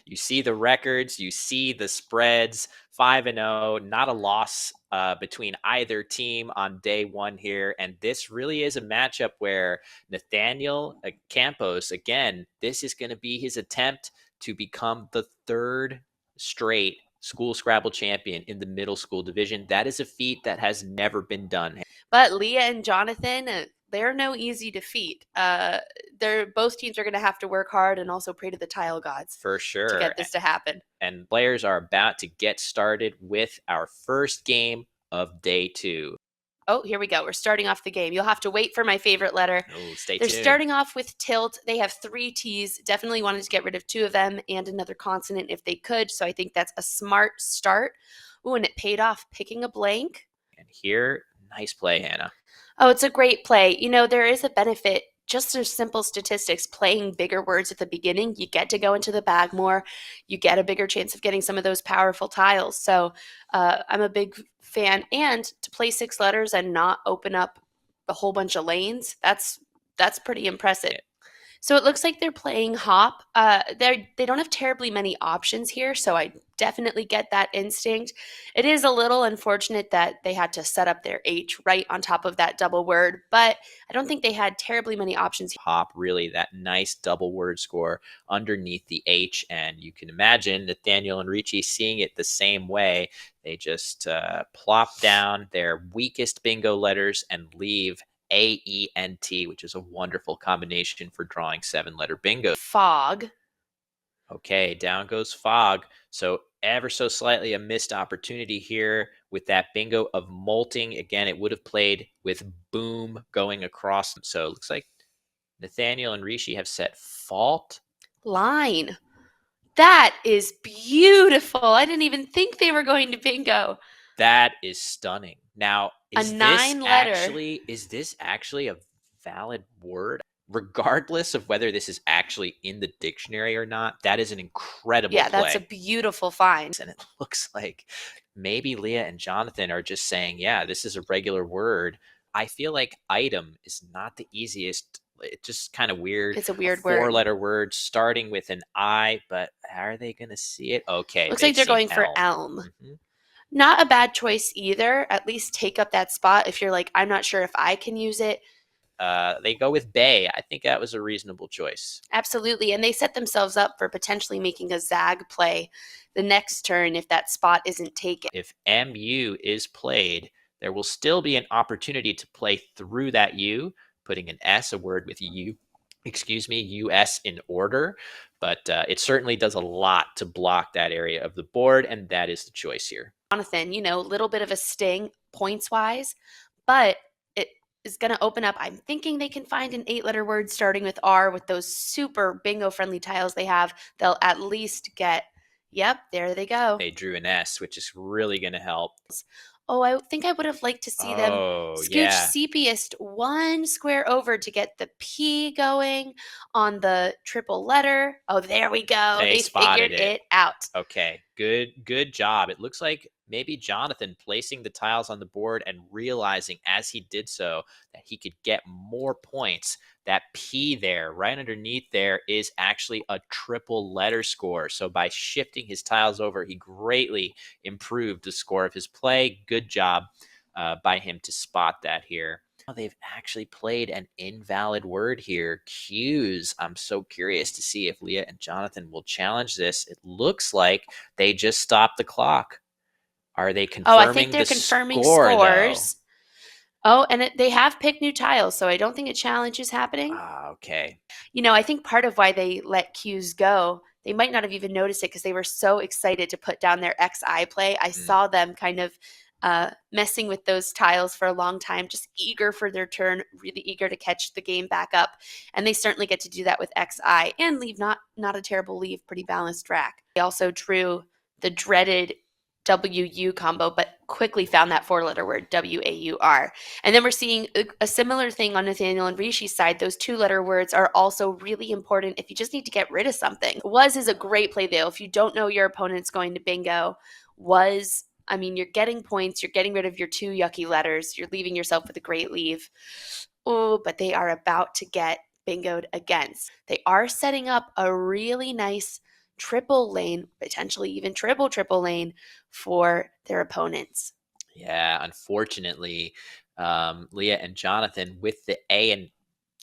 You see the records, you see the spreads, 5-0, not a loss between either team on day one here. And this really is a matchup where Nathaniel Campos, again, this is going to be his attempt to become the third straight School Scrabble champion in the middle school division. That is a feat that has never been done. But Leah and Jonathan, they're no easy defeat. Both teams are going to have to work hard and also pray to the tile gods for sure to get this to happen. And players are about to get started with our first game of day 2. Oh, here we go. We're starting off the game. You'll have to wait for my favorite letter. Oh, stay They're tuned. starting off with tilt. They have 3 T's. Definitely wanted to get rid of 2 of them and another consonant if they could. So I think that's a smart start. Ooh, and it paid off picking a blank. And here, nice play, Hannah. Oh, it's a great play. You know, there is a benefit. Just as simple statistics, playing bigger words at the beginning, you get to go into the bag more. You get a bigger chance of getting some of those powerful tiles. So I'm a big fan. And to play 6 letters and not open up a whole bunch of lanes, that's pretty impressive. So it looks like they're playing hop. They don't have terribly many options here, so I definitely get that instinct. It is a little unfortunate that they had to set up their H right on top of that double word, but I don't think they had terribly many options. Hop, really, that nice double word score underneath the H, and you can imagine Nathanael and Rishi seeing it the same way. They just plop down their weakest bingo letters and leave AENT, which is a wonderful combination for drawing 7-letter bingo. Fog. Okay, down goes fog. So ever so slightly a missed opportunity here with that bingo of molting. Again, it would have played with boom going across. So it looks like Nathanael and Rishi have set fault line. That is beautiful. I didn't even think they were going to bingo. That is stunning. Now, is this actually a valid word? Regardless of whether this is actually in the dictionary or not, that is an incredible play. Yeah, that's a beautiful find. And it looks like maybe Leah and Jonathan are just saying, yeah, this is a regular word. I feel like item is not the easiest. It's just kind of weird. It's a weird word. 4-letter word starting with an I, but are they going to see it? Okay. Looks like they're going for elm. Mm-hmm. Not a bad choice either. At least take up that spot if you're like, I'm not sure if I can use it. They go with bay. I think that was a reasonable choice. Absolutely. And they set themselves up for potentially making a zag play the next turn if that spot isn't taken. If MU is played, there will still be an opportunity to play through that U, putting an S, a word with US in order. But it certainly does a lot to block that area of the board, and that is the choice here. Jonathan, a little bit of a sting points-wise, but it is going to open up. I'm thinking they can find an 8-letter word starting with R with those super bingo-friendly tiles they have. They'll at least get, yep, there they go. They drew an S, which is really going to help. Oh, I think I would have liked to see them scooch CPist 1 square over to get the P going on the triple letter. Oh, there we go. They figured it out. Okay, good job. It looks like maybe Jonathan placing the tiles on the board and realizing as he did so that he could get more points. That P there, right underneath there, is actually a triple letter score. So by shifting his tiles over, he greatly improved the score of his play. Good job by him to spot that here. They've actually played an invalid word here, cues. I'm so curious to see if Leah and Jonathan will challenge this. It looks like they just stopped the clock. Are they confirming I think they're confirming scores. Though? Oh, and they have picked new tiles, so I don't think a challenge is happening. Okay. I think part of why they let cues go, they might not have even noticed it because they were so excited to put down their XI play. I saw them kind of messing with those tiles for a long time, just eager for their turn, really eager to catch the game back up. And they certainly get to do that with XI and leave not a terrible leave, pretty balanced rack. They also drew the dreaded WU combo, but quickly found that 4-letter word, WAUR. And then we're seeing a similar thing on Nathanael and Rishi's side. Those 2-letter words are also really important if you just need to get rid of something. Was is a great play, though. If you don't know your opponent's going to bingo, you're getting points. You're getting rid of your 2 yucky letters. You're leaving yourself with a great leave. Oh, but they are about to get bingoed against. They are setting up a really nice triple lane, potentially even triple lane for their opponents. Yeah, unfortunately, Leah and Jonathan with the A and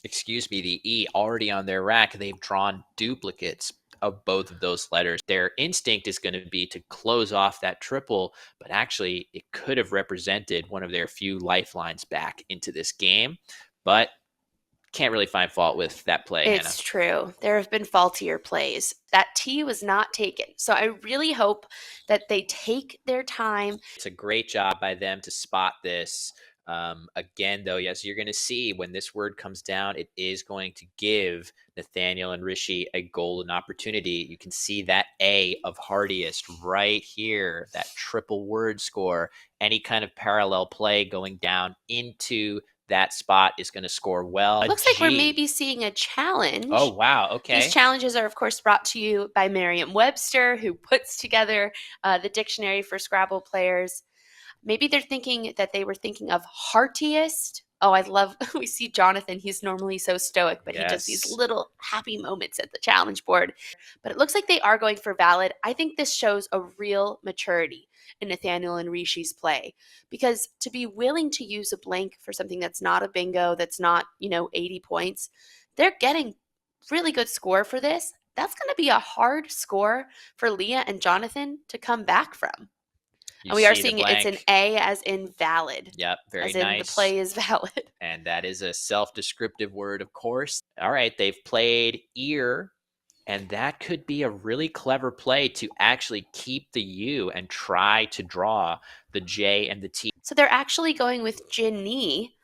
the E already on their rack, they've drawn duplicates of both of those letters. Their instinct is going to be to close off that triple, but actually, it could have represented one of their few lifelines back into this game. But can't really find fault with that play, Hannah. It's true. There have been faultier plays. That T was not taken. So I really hope that they take their time. It's a great job by them to spot this. Again, though, yes, you're going to see when this word comes down, it is going to give Nathanael and Rishi a golden opportunity. You can see that A of hardiest right here, that triple word score. Any kind of parallel play going down into that spot is going to score well. It looks like we're maybe seeing a challenge. Oh, wow. Okay. These challenges are, of course, brought to you by Merriam-Webster, who puts together the dictionary for Scrabble players. Maybe they're thinking that they were thinking of heartiest. Oh, I love, we see Jonathan. He's normally so stoic, but he does these little happy moments at the challenge board. But it looks like they are going for valid. I think this shows a real maturity in Nathanael and Rishi's play, because to be willing to use a blank for something that's not a bingo, that's not, 80 points, they're getting really good score for this. That's going to be a hard score for Leah and Jonathan to come back from. And we are seeing it's an A as in valid. Yep, very nice. As in the play is valid. And that is a self-descriptive word, of course. All right, they've played ear, and that could be a really clever play to actually keep the U and try to draw the J and the T. So they're actually going with Ginny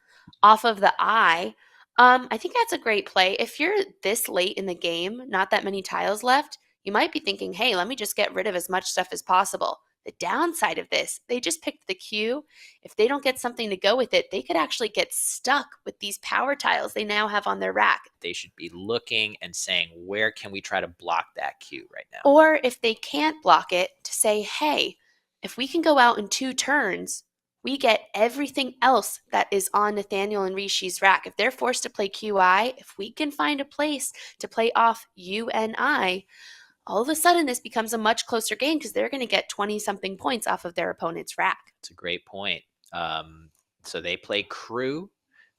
off of the I. I think that's a great play. If you're this late in the game, not that many tiles left, you might be thinking, hey, let me just get rid of as much stuff as possible. The downside of this, they just picked the Q. If they don't get something to go with it, they could actually get stuck with these power tiles they now have on their rack. They should be looking and saying, where can we try to block that Q right now? Or if they can't block it, to say, hey, if we can go out in 2 turns, we get everything else that is on Nathanael and Rishi's rack. If they're forced to play QI, if we can find a place to play off U and I, all of a sudden this becomes a much closer game because they're going to get 20-something points off of their opponent's rack. It's a great point. So they play crew.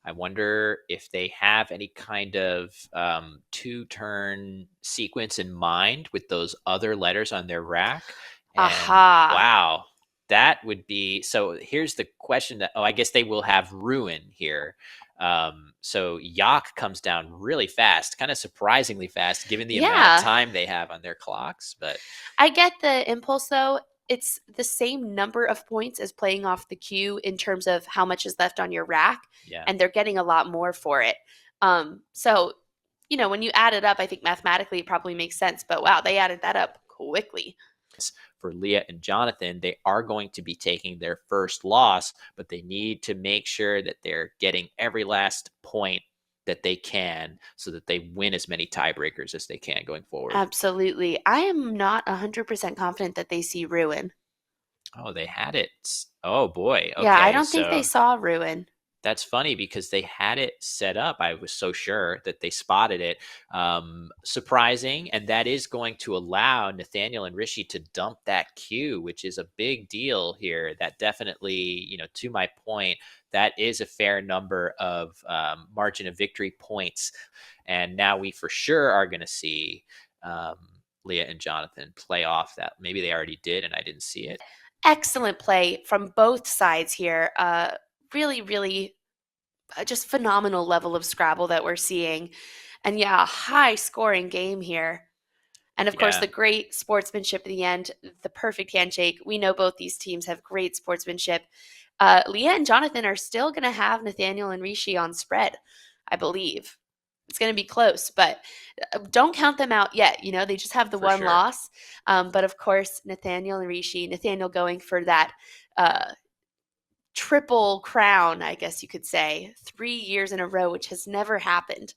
I wonder if they have any kind of 2-turn sequence in mind with those other letters on their rack. And Aha. Wow. That would be, so here's the question that, I guess they will have ruin here. So Yak comes down really fast, kind of surprisingly fast, given the amount of time they have on their clocks. But I get the impulse, though. It's the same number of points as playing off the Q in terms of how much is left on your rack. Yeah. And they're getting a lot more for it. So, when you add it up, I think mathematically it probably makes sense. But wow, they added that up quickly. For Leah and Jonathan, they are going to be taking their first loss, but they need to make sure that they're getting every last point that they can so that they win as many tiebreakers as they can going forward. Absolutely. I am not 100% confident that they see ruin. Oh, they had it. Oh, boy. Okay, yeah, I don't think they saw ruin. That's funny because they had it set up. I was so sure that they spotted it. Surprising. And that is going to allow Nathanael and Rishi to dump that Q, which is a big deal here. That definitely, to my point, that is a fair number of margin of victory points. And now we for sure are going to see Leah and Jonathan play off that. Maybe they already did and I didn't see it. Excellent play from both sides here. Really, really just phenomenal level of Scrabble that we're seeing. And yeah, a high scoring game here. And of course, the great sportsmanship at the end, the perfect handshake. We know both these teams have great sportsmanship. Leah and Jonathan are still going to have Nathanael and Rishi on spread, I believe. It's going to be close, but don't count them out yet. They just have the one loss. But of course, Nathanael and Rishi, Nathanael going for that triple crown, I guess you could say, 3 years in a row, which has never happened.